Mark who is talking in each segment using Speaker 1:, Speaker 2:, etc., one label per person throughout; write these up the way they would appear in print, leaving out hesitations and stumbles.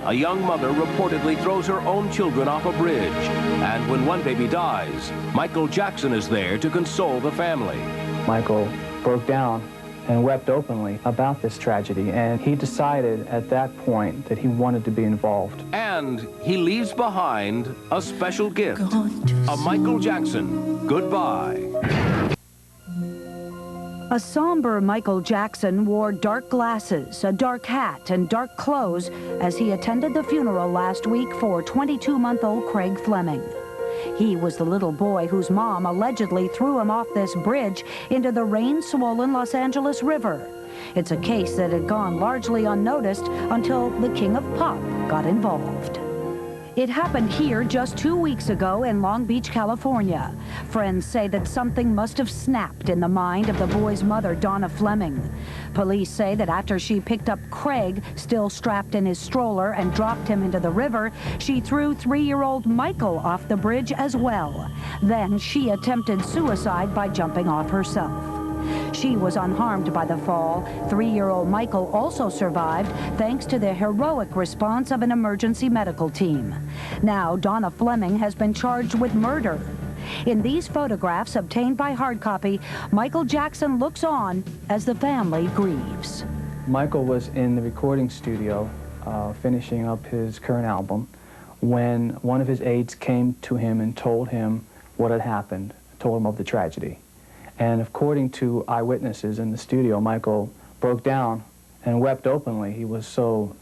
Speaker 1: a young mother reportedly throws her own children off a bridge. And when one baby dies, Michael Jackson is there to console the family.
Speaker 2: Michael broke down and wept openly about this tragedy, and he decided at that point that he wanted to be involved.
Speaker 1: And he leaves behind a special gift, a Michael Jackson goodbye.
Speaker 3: A somber Michael Jackson wore dark glasses, a dark hat, and dark clothes as he attended the funeral last week for 22-month-old Craig Fleming. He was the little boy whose mom allegedly threw him off this bridge into the rain-swollen Los Angeles River. It's a case that had gone largely unnoticed until the King of Pop got involved. It happened here just 2 weeks ago in Long Beach, California. Friends say that something must have snapped in the mind of the boy's mother, Donna Fleming. Police say that after she picked up Craig, still strapped in his stroller, and dropped him into the river, she threw 3-year-old Michael off the bridge as well. Then she attempted suicide by jumping off herself. She was unharmed by the fall. 3-year-old Michael also survived thanks to the heroic response of an emergency medical team. Now, Donna Fleming has been charged with murder. In these photographs obtained by hard copy, Michael Jackson looks on as the family grieves.
Speaker 2: Michael was in the recording studio finishing up his current album when one of his aides came to him and told him what had happened, told him of the tragedy. And according to eyewitnesses in the studio, Michael broke down and wept openly. He was so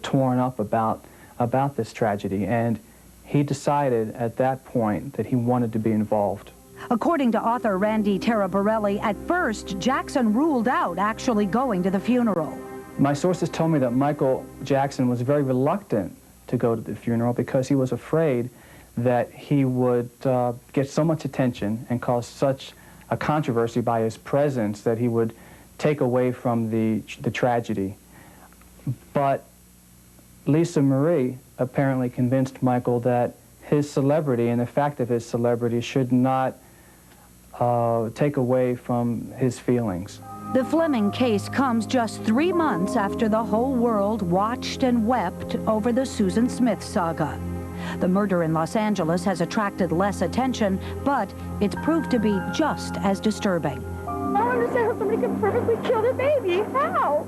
Speaker 2: torn up about this tragedy, and he decided at that point that he wanted to be involved.
Speaker 3: According to author Randy Taraborrelli, at first, Jackson ruled out actually going to the funeral.
Speaker 2: My sources told me that Michael Jackson was very reluctant to go to the funeral because he was afraid that he would get so much attention and cause such a controversy by his presence that he would take away from the tragedy. But Lisa Marie apparently convinced Michael that his celebrity and the fact of his celebrity should not take away from his feelings.
Speaker 3: The Fleming case comes just 3 months after the whole world watched and wept over the Susan Smith saga. The murder in Los Angeles has attracted less attention, but it's proved to be just as disturbing.
Speaker 4: I don't understand how somebody can perfectly kill their baby. How?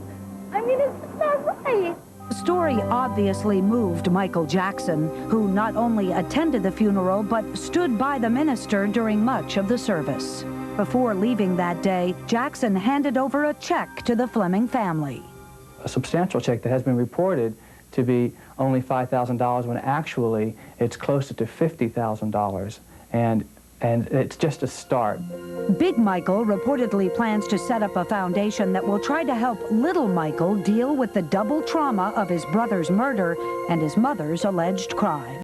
Speaker 4: I mean, it's just not right.
Speaker 3: The story obviously moved Michael Jackson, who not only attended the funeral, but stood by the minister during much of the service. Before leaving that day, Jackson handed over a check to the Fleming family.
Speaker 2: A substantial check that has been reported to be only $5,000 when actually it's closer to $50,000, and it's just a start.
Speaker 3: Big Michael reportedly plans to set up a foundation that will try to help little Michael deal with the double trauma of his brother's murder and his mother's alleged crime.